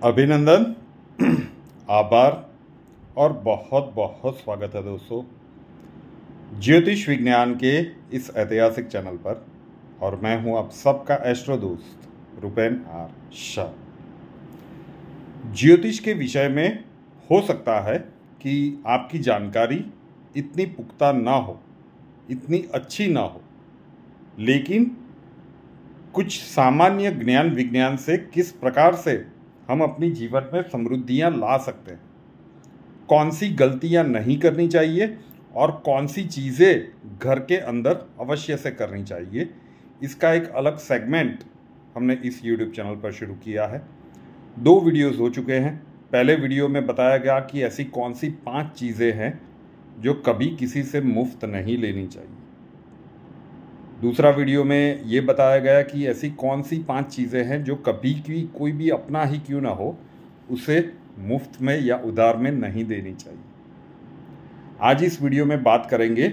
अभिनंदन, आभार और बहुत बहुत स्वागत है दोस्तों ज्योतिष विज्ञान के इस ऐतिहासिक चैनल पर। और मैं हूं आप सबका एस्ट्रो दोस्त रुपेन आर शाह। ज्योतिष के विषय में हो सकता है कि आपकी जानकारी इतनी पुख्ता ना हो, इतनी अच्छी ना हो, लेकिन कुछ सामान्य ज्ञान विज्ञान से किस प्रकार से हम अपनी जीवन में समृद्धियां ला सकते हैं, कौन सी गलतियां नहीं करनी चाहिए और कौन सी चीज़ें घर के अंदर अवश्य से करनी चाहिए, इसका एक अलग सेगमेंट हमने इस YouTube चैनल पर शुरू किया है। 2 वीडियोस हो चुके हैं। पहले वीडियो में बताया गया कि ऐसी कौन सी 5 चीज़ें हैं जो कभी किसी से मुफ्त नहीं लेनी चाहिए। दूसरा वीडियो में ये बताया गया कि ऐसी कौन सी 5 चीज़ें हैं जो कभी भी कोई भी अपना ही क्यों ना हो उसे मुफ्त में या उधार में नहीं देनी चाहिए। आज इस वीडियो में बात करेंगे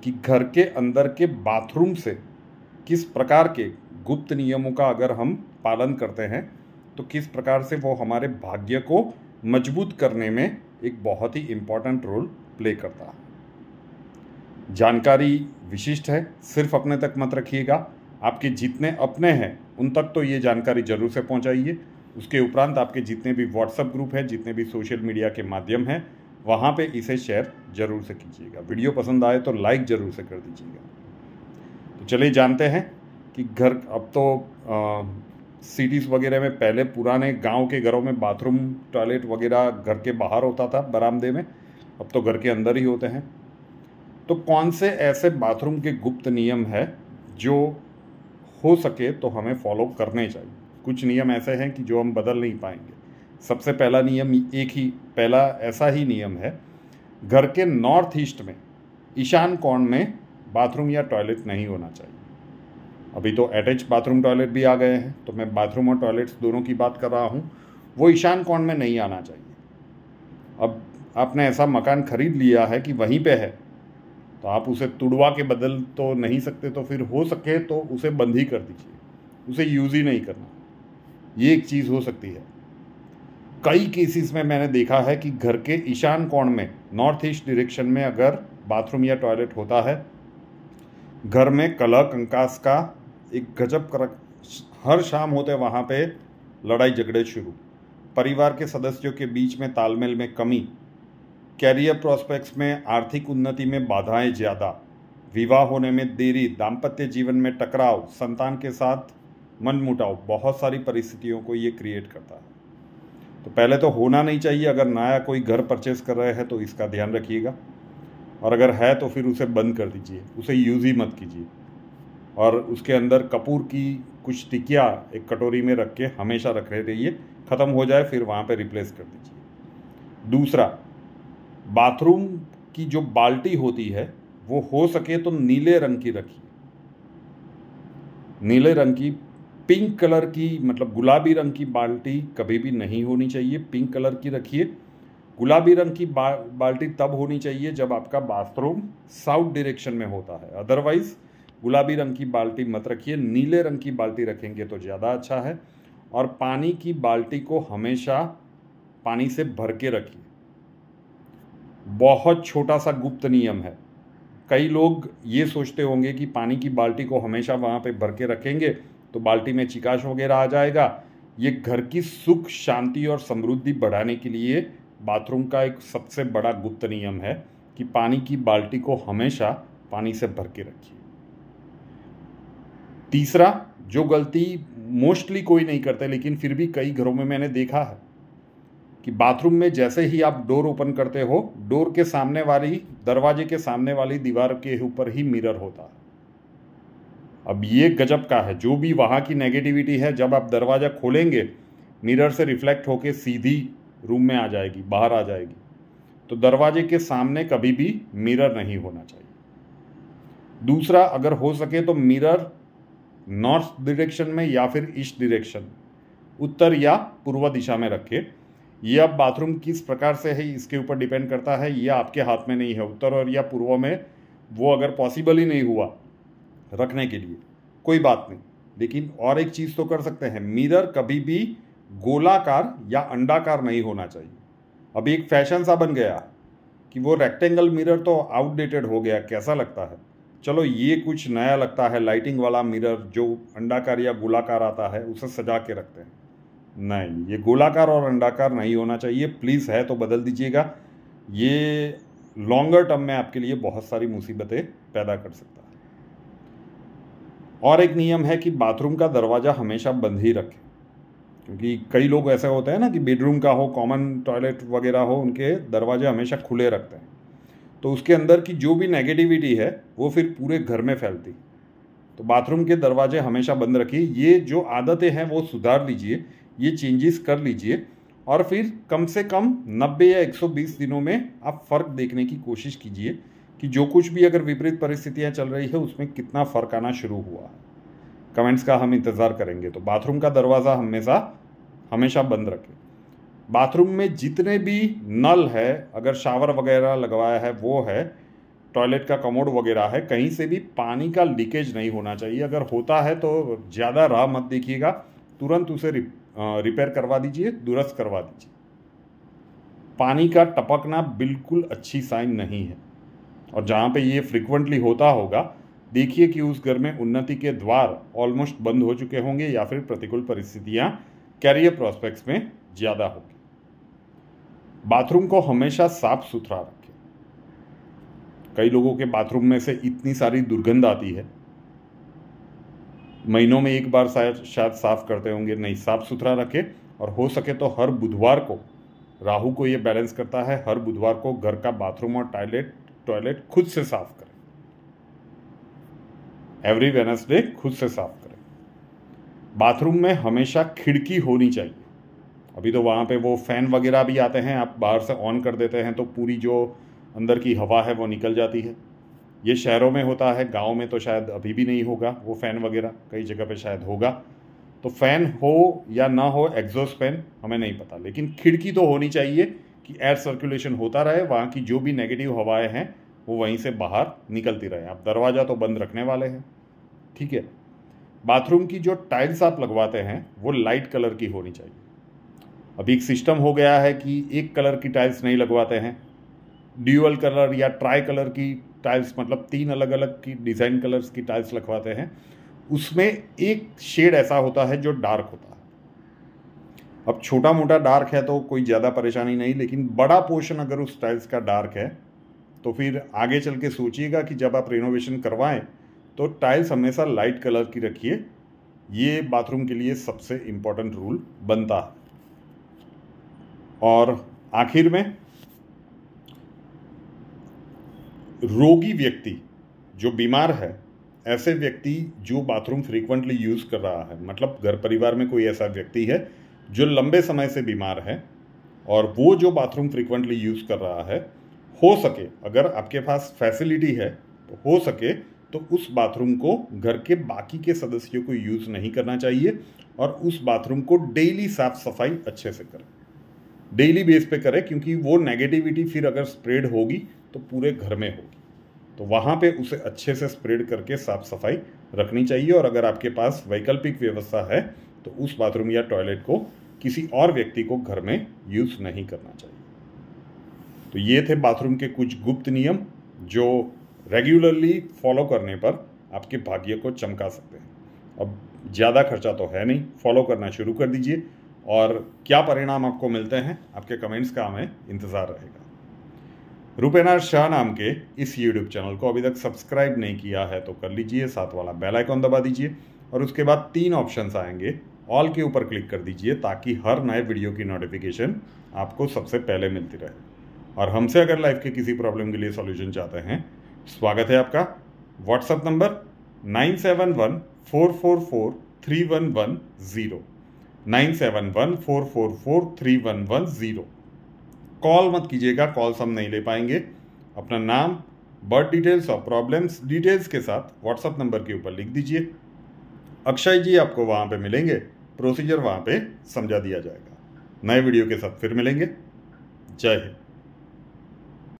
कि घर के अंदर के बाथरूम से किस प्रकार के गुप्त नियमों का अगर हम पालन करते हैं तो किस प्रकार से वो हमारे भाग्य को मजबूत करने में एक बहुत ही इम्पोर्टेंट रोल प्ले करता है। जानकारी विशिष्ट है, सिर्फ अपने तक मत रखिएगा। आपके जितने अपने हैं उन तक तो ये जानकारी जरूर से पहुंचाइए। उसके उपरांत आपके जितने भी व्हाट्सएप ग्रुप हैं, जितने भी सोशल मीडिया के माध्यम हैं, वहाँ पे इसे शेयर जरूर से कीजिएगा। वीडियो पसंद आए तो लाइक जरूर से कर दीजिएगा। तो चलिए जानते हैं कि घर, अब तो सिटीज़ वगैरह में पहले पुराने गांव के घरों में बाथरूम टॉयलेट वगैरह घर के बाहर होता था, बरामदे में। अब तो घर के अंदर ही होते हैं। तो कौन से ऐसे बाथरूम के गुप्त नियम है जो हो सके तो हमें फॉलो करने चाहिए। कुछ नियम ऐसे हैं कि जो हम बदल नहीं पाएंगे। सबसे पहला नियम पहला ऐसा ही नियम है, घर के नॉर्थ ईस्ट में ईशान कोण में बाथरूम या टॉयलेट नहीं होना चाहिए। अभी तो अटैच बाथरूम टॉयलेट भी आ गए हैं, तो मैं बाथरूम और टॉयलेट्स दोनों की बात कर रहा हूँ। वो ईशान कोण में नहीं आना चाहिए। अब आपने ऐसा मकान खरीद लिया है कि वहीं पे है, तो आप उसे तुड़वा के बदल तो नहीं सकते, तो फिर हो सके तो उसे बंद ही कर दीजिए, उसे यूज़ ही नहीं करना। ये एक चीज़ हो सकती है। कई केसेस में मैंने देखा है कि घर के ईशान कोण में नॉर्थ ईस्ट डायरेक्शन में अगर बाथरूम या टॉयलेट होता है, घर में कलह कंकास का एक गजब कर, हर शाम होते वहाँ पे लड़ाई झगड़े शुरू, परिवार के सदस्यों के बीच में तालमेल में कमी, कैरियर प्रोस्पेक्ट्स में आर्थिक उन्नति में बाधाएं ज़्यादा, विवाह होने में देरी, दाम्पत्य जीवन में टकराव, संतान के साथ मनमुटाव, बहुत सारी परिस्थितियों को ये क्रिएट करता है। तो पहले तो होना नहीं चाहिए। अगर नया कोई घर परचेस कर रहे हैं तो इसका ध्यान रखिएगा, और अगर है तो फिर उसे बंद कर दीजिए, उसे यूज़ ही मत कीजिए। और उसके अंदर कपूर की कुछ टिकिया एक कटोरी में रख के हमेशा रख रहिए, ख़त्म हो जाए फिर वहाँ पर रिप्लेस कर दीजिए। दूसरा, बाथरूम की जो बाल्टी होती है वो हो सके तो नीले रंग की रखिए। नीले रंग की, पिंक कलर की, मतलब गुलाबी रंग की बाल्टी कभी भी नहीं होनी चाहिए। पिंक कलर की रखिए। गुलाबी रंग की बाल्टी तब होनी चाहिए जब आपका बाथरूम साउथ डायरेक्शन में होता है, अदरवाइज गुलाबी रंग की बाल्टी मत रखिए। नीले रंग की बाल्टी रखेंगे तो ज़्यादा अच्छा है। और पानी की बाल्टी को हमेशा पानी से भर के रखिए। बहुत छोटा सा गुप्त नियम है। कई लोग ये सोचते होंगे कि पानी की बाल्टी को हमेशा वहाँ पे भर के रखेंगे तो बाल्टी में चिकाश वगैरह आ जाएगा। ये घर की सुख शांति और समृद्धि बढ़ाने के लिए बाथरूम का एक सबसे बड़ा गुप्त नियम है कि पानी की बाल्टी को हमेशा पानी से भर के रखिए। तीसरा, जो गलती मोस्टली कोई नहीं करते लेकिन फिर भी कई घरों में मैंने देखा है कि बाथरूम में जैसे ही आप डोर ओपन करते हो, डोर के सामने वाली, दरवाजे के सामने वाली दीवार के ऊपर ही मिरर होता है। अब ये गजब का है। जो भी वहाँ की नेगेटिविटी है, जब आप दरवाज़ा खोलेंगे मिरर से रिफ्लेक्ट होके सीधी रूम में आ जाएगी, बाहर आ जाएगी। तो दरवाजे के सामने कभी भी मिरर नहीं होना चाहिए। दूसरा, अगर हो सके तो मिरर नॉर्थ डायरेक्शन में या फिर ईस्ट डायरेक्शन, उत्तर या पूर्व दिशा में रखें। ये अब बाथरूम किस प्रकार से है इसके ऊपर डिपेंड करता है, ये आपके हाथ में नहीं है। उत्तर और या पूर्व में वो अगर पॉसिबल ही नहीं हुआ रखने के लिए, कोई बात नहीं, लेकिन और एक चीज़ तो कर सकते हैं, मिरर कभी भी गोलाकार या अंडाकार नहीं होना चाहिए। अभी एक फैशन सा बन गया कि वो रेक्टेंगल मिरर तो आउटडेटेड हो गया, कैसा लगता है। चलो ये कुछ नया लगता है, लाइटिंग वाला मिरर जो अंडाकार या गोलाकार आता है उसे सजा के रखते हैं। नहीं, ये गोलाकार और अंडाकार नहीं होना चाहिए प्लीज़, है तो बदल दीजिएगा। ये लॉन्गर टर्म में आपके लिए बहुत सारी मुसीबतें पैदा कर सकता है। और एक नियम है कि बाथरूम का दरवाज़ा हमेशा बंद ही रखें, क्योंकि कई लोग ऐसे होते हैं ना कि बेडरूम का हो, कॉमन टॉयलेट वगैरह हो, उनके दरवाजे हमेशा खुले रखते हैं, तो उसके अंदर की जो भी नेगेटिविटी है वो फिर पूरे घर में फैलती। तो बाथरूम के दरवाजे हमेशा बंद रखिए। ये जो आदतें हैं वो सुधार लीजिए, ये चेंजेस कर लीजिए, और फिर कम से कम 90 या 120 दिनों में आप फ़र्क देखने की कोशिश कीजिए कि जो कुछ भी अगर विपरीत परिस्थितियाँ चल रही है उसमें कितना फ़र्क आना शुरू हुआ है। कमेंट्स का हम इंतज़ार करेंगे। तो बाथरूम का दरवाज़ा हमेशा बंद रखें। बाथरूम में जितने भी नल है, अगर शावर वगैरह लगवाया है वो है, टॉयलेट का कमोड वगैरह है, कहीं से भी पानी का लीकेज नहीं होना चाहिए। अगर होता है तो ज़्यादा राह मत देखिएगा, तुरंत उसे रिपेयर करवा दीजिए, दुरुस्त करवा दीजिए। पानी का टपकना बिल्कुल अच्छी साइन नहीं है, और जहाँ पे ये फ्रिक्वेंटली होता होगा देखिए कि उस घर में उन्नति के द्वार ऑलमोस्ट बंद हो चुके होंगे, या फिर प्रतिकूल परिस्थितियाँ कैरियर प्रॉस्पेक्ट्स में ज़्यादा होगी। बाथरूम को हमेशा साफ सुथरा रखें। कई लोगों के बाथरूम में से इतनी सारी दुर्गंध आती है, महीनों में एक बार शायद साफ करते होंगे। नहीं, साफ सुथरा रखें। और हो सके तो हर बुधवार को, राहु को ये बैलेंस करता है, हर बुधवार को घर का बाथरूम और टॉयलेट खुद से साफ करें। एवरी वेडनेसडे खुद से साफ करें। बाथरूम में हमेशा खिड़की होनी चाहिए। अभी तो वहाँ पे वो फैन वगैरह भी आते हैं, आप बाहर से ऑन कर देते हैं तो पूरी जो अंदर की हवा है वो निकल जाती है। ये शहरों में होता है, गांव में तो शायद अभी भी नहीं होगा वो फ़ैन वगैरह, कई जगह पे शायद होगा। तो फ़ैन हो या ना हो, एग्जॉस्ट फैन, हमें नहीं पता, लेकिन खिड़की तो होनी चाहिए कि एयर सर्कुलेशन होता रहे, वहाँ की जो भी नेगेटिव हवाएं हैं वो वहीं से बाहर निकलती रहे। आप दरवाज़ा तो बंद रखने वाले हैं, ठीक है। बाथरूम की जो टाइल्स आप लगवाते हैं वो लाइट कलर की होनी चाहिए। अभी एक सिस्टम हो गया है कि एक कलर की टाइल्स नहीं लगवाते हैं, ड्यूअल कलर या ट्राई कलर की टाइल्स, मतलब 3 अलग अलग की डिज़ाइन कलर्स की टाइल्स लगवाते हैं। उसमें एक शेड ऐसा होता है जो डार्क होता है। अब छोटा मोटा डार्क है तो कोई ज़्यादा परेशानी नहीं, लेकिन बड़ा पोर्शन अगर उस टाइल्स का डार्क है तो फिर आगे चल के सोचिएगा कि जब आप रिनोवेशन करवाएं तो टाइल्स हमेशा लाइट कलर की रखिए। ये बाथरूम के लिए सबसे इम्पोर्टेंट रूल बनता है। और आखिर में, रोगी व्यक्ति जो बीमार है, ऐसे व्यक्ति जो बाथरूम फ्रीक्वेंटली यूज़ कर रहा है, मतलब घर परिवार में कोई ऐसा व्यक्ति है जो लंबे समय से बीमार है और वो जो बाथरूम फ्रीक्वेंटली यूज़ कर रहा है, हो सके अगर आपके पास फैसिलिटी है तो हो सके तो उस बाथरूम को घर के बाकी के सदस्यों को यूज़ नहीं करना चाहिए, और उस बाथरूम को डेली साफ सफाई अच्छे से करें, डेली बेस पे करें, क्योंकि वो नेगेटिविटी फिर अगर स्प्रेड होगी तो पूरे घर में होगी। तो वहाँ पे उसे अच्छे से स्प्रेड करके साफ सफाई रखनी चाहिए। और अगर आपके पास वैकल्पिक व्यवस्था है तो उस बाथरूम या टॉयलेट को किसी और व्यक्ति को घर में यूज़ नहीं करना चाहिए। तो ये थे बाथरूम के कुछ गुप्त नियम जो रेगुलरली फॉलो करने पर आपके भाग्य को चमका सकते हैं। अब ज़्यादा खर्चा तो है नहीं, फॉलो करना शुरू कर दीजिए, और क्या परिणाम आपको मिलते हैं आपके कमेंट्स का हमें इंतज़ार रहेगा। रूपेनार शाह नाम के इस यूट्यूब चैनल को अभी तक सब्सक्राइब नहीं किया है तो कर लीजिए, साथ वाला बेल आइकॉन दबा दीजिए, और उसके बाद 3 ऑप्शंस आएंगे, ऑल के ऊपर क्लिक कर दीजिए ताकि हर नए वीडियो की नोटिफिकेशन आपको सबसे पहले मिलती रहे। और हमसे अगर लाइफ के किसी प्रॉब्लम के लिए सॉल्यूशन चाहते हैं, स्वागत है आपका। WhatsApp number 9714443110, 9714443110। कॉल मत कीजिएगा, कॉल्स हम नहीं ले पाएंगे। अपना नाम, बर्थ डिटेल्स और प्रॉब्लम्स डिटेल्स के साथ व्हाट्सएप नंबर के ऊपर लिख दीजिए। अक्षय जी आपको वहाँ पे मिलेंगे, प्रोसीजर वहाँ पे समझा दिया जाएगा। नए वीडियो के साथ फिर मिलेंगे। जय हिंद।